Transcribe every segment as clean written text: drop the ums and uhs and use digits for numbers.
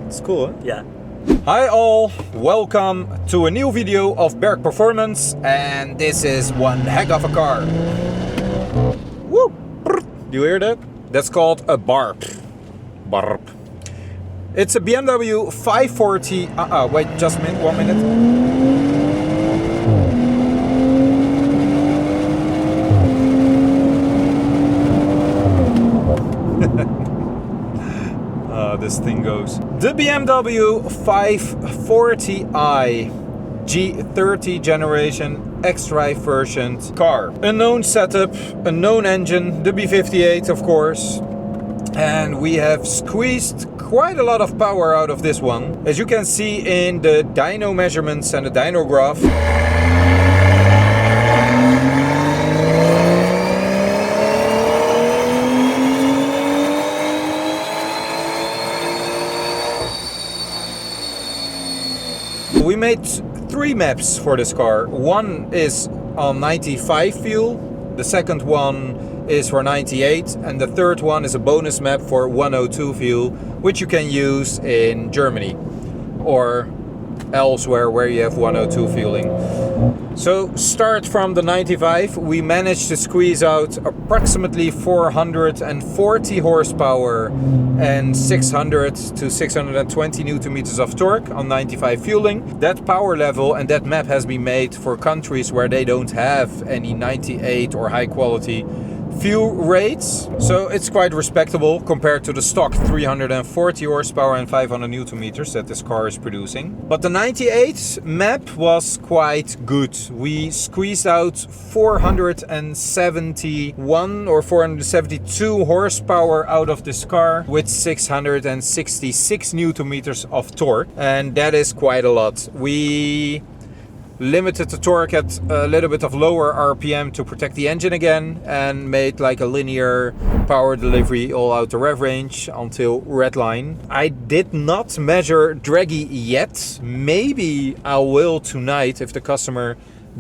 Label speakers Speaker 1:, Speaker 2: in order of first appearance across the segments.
Speaker 1: It's cool, huh?
Speaker 2: Yeah.
Speaker 1: Hi all, welcome to a new video of Berg Performance, and this is one heck of a car. Woo! Do you hear that? That's called a barb. Barb. It's a BMW 540. Wait, just a minute, 1 minute. This thing goes. The BMW 540i G30 generation X-Drive version car. A known setup, a known engine, the B58 of course. And we have squeezed quite a lot of power out of this one. As you can see in the dyno measurements and the dyno graph. We made 3 maps for this car. One is on 95 fuel, the second one is for 98, and the third one is a bonus map for 102 fuel, which you can use in Germany or elsewhere where you have 102 fueling. So start from the 95, we managed to squeeze out approximately 440 horsepower and 600 to 620 Newton meters of torque on 95 fueling. That power level and that map has been made for countries where they don't have any 98 or high quality fuel rates, so it's quite respectable compared to the stock 340 horsepower and 500 Newton meters that this car is producing. But the 98 map was quite good. We squeezed out 471 or 472 horsepower out of this car with 666 Newton meters of torque, and that is quite a lot. We limited the torque at a little bit of lower RPM to protect the engine again, and made like a linear power delivery all out the rev range until red line. I did not measure draggy yet. Maybe I will tonight if the customer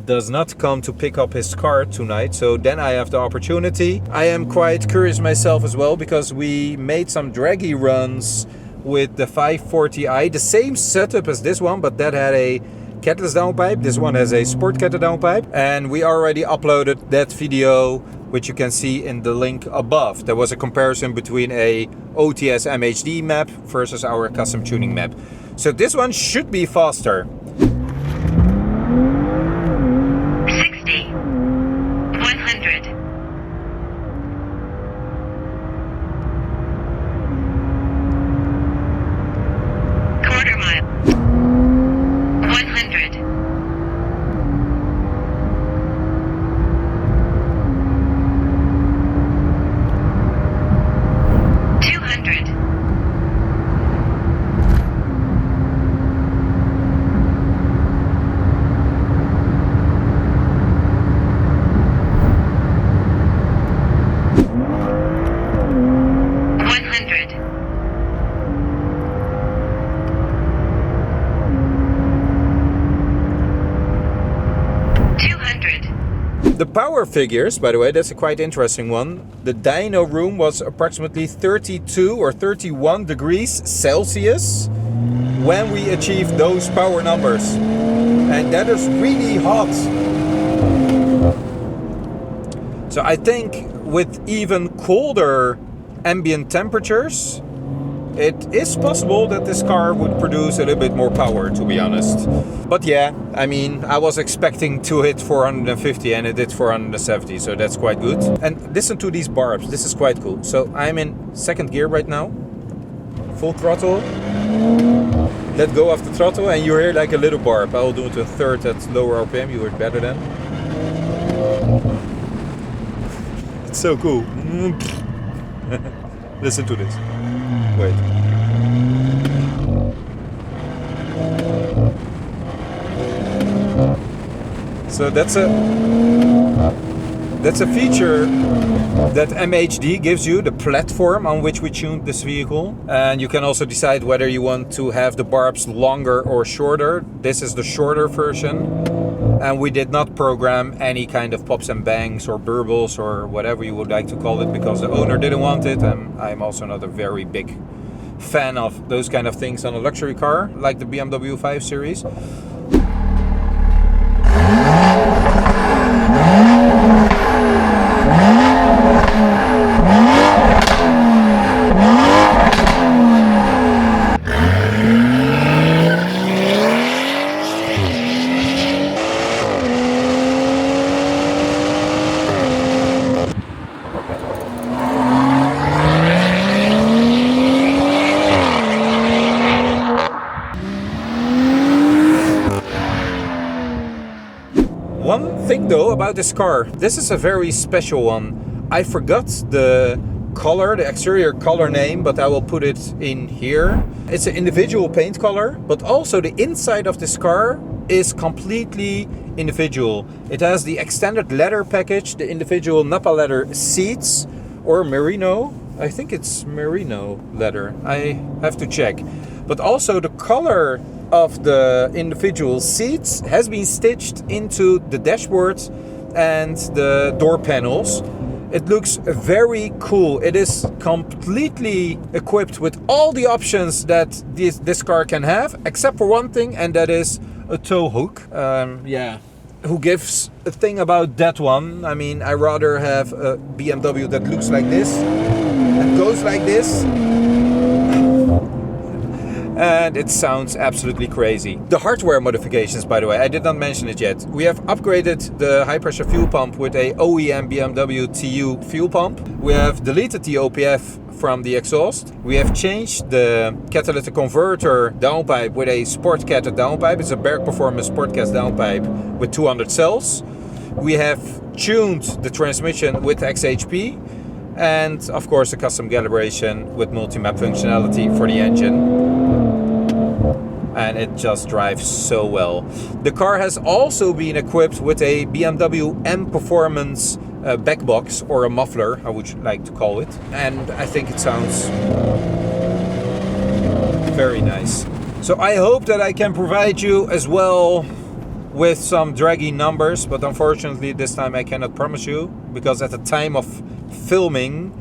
Speaker 1: does not come to pick up his car tonight, so then I have the opportunity. I am quite curious myself as well, because we made some draggy runs with the 540i, the same setup as this one, but that had a catless downpipe. This one has a sport catless downpipe, and we already uploaded that video, which you can see in the link above. There was a comparison between a OTS MHD map versus our custom tuning map. So this one should be faster.
Speaker 3: 60, 100. Quarter mile. 100. 200. 100.
Speaker 1: The power figures, by the way, that's a quite interesting one. The dyno room was approximately 32 or 31 degrees Celsius when we achieved those power numbers. And that is really hot. So I think with even colder ambient temperatures, it is possible that this car would produce a little bit more power, to be honest. But yeah, I mean, I was expecting to hit 450 and it did 470, so that's quite good. And listen to these barbs, this is quite cool. So I'm in second gear right now, full throttle. Let go of the throttle and you hear like a little barb. I'll do it to a third at lower RPM, you hear it better then. It's so cool. Listen to this. Wait. So that's a feature that MHD gives you, the platform on which we tuned this vehicle. And you can also decide whether you want to have the barbs longer or shorter. This is the shorter version. and we did not program any kind of pops and bangs or burbles or whatever you would like to call it, because the owner didn't want it, and I'm also not a very big fan of those kind of things on a luxury car like the BMW 5 Series. One thing though about this car, this is a very special one. I forgot the color, the exterior color name, but I will put it in here. It's an individual paint color, but also the inside of this car is completely individual. It has the extended leather package, the individual Napa leather seats, or merino. I think it's merino leather. I have to check. But also the color of the individual seats has been stitched into the dashboard and the door panels. It looks very cool. It is completely equipped with all the options that this car can have, except for one thing, and that is a tow hook. Yeah, who gives a thing about that one? I mean, I rather have a BMW that looks like this and goes like this, and it sounds absolutely crazy. The hardware modifications, by the way, I did not mention it yet. We have upgraded the high pressure fuel pump with a OEM BMW TU fuel pump. We have deleted the OPF from the exhaust. We have changed the catalytic converter downpipe with a Sport Cat downpipe. It's a Berg Performance Sport Cat downpipe with 200 cells. We have tuned the transmission with XHP, and of course a custom calibration with multi-map functionality for the engine. And it just drives so well. The car has also been equipped with a BMW M Performance back box, or a muffler, I would like to call it. And I think it sounds very nice. So I hope that I can provide you as well with some draggy numbers, but unfortunately this time I cannot promise you, because at the time of filming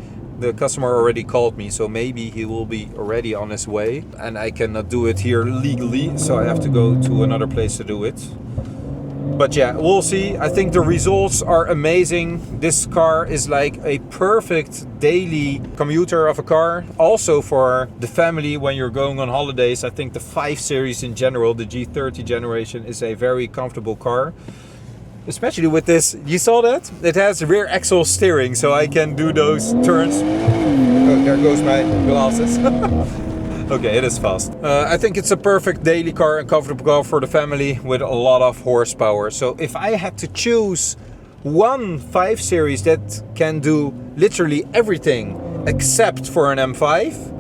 Speaker 1: the customer already called me, so maybe he will be already on his way, and I cannot do it here legally, so I have to go to another place to do it. But yeah, we'll see. I think the results are amazing. This car is like a perfect daily commuter of a car. Also for the family when you're going on holidays. I think the 5 Series in general, the G30 generation, is a very comfortable car. Especially with this, you saw that? It has rear axle steering, so I can do those turns. Oh, there goes my glasses. Okay, it is fast. I think it's a perfect daily car and comfortable car for the family with a lot of horsepower. So if I had to choose one 5 Series that can do literally everything except for an M5,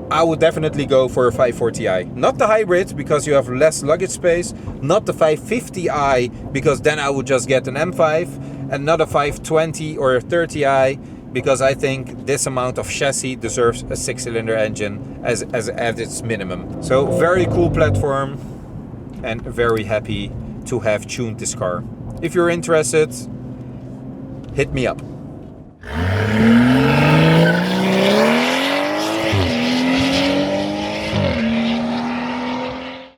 Speaker 1: I would definitely go for a 540i. Not the hybrid, because you have less luggage space. Not the 550i, because then I would just get an M5. And not a 520 or a 30i, because I think this amount of chassis deserves a 6-cylinder engine as at its minimum. So very cool platform, and very happy to have tuned this car. If you're interested, hit me up.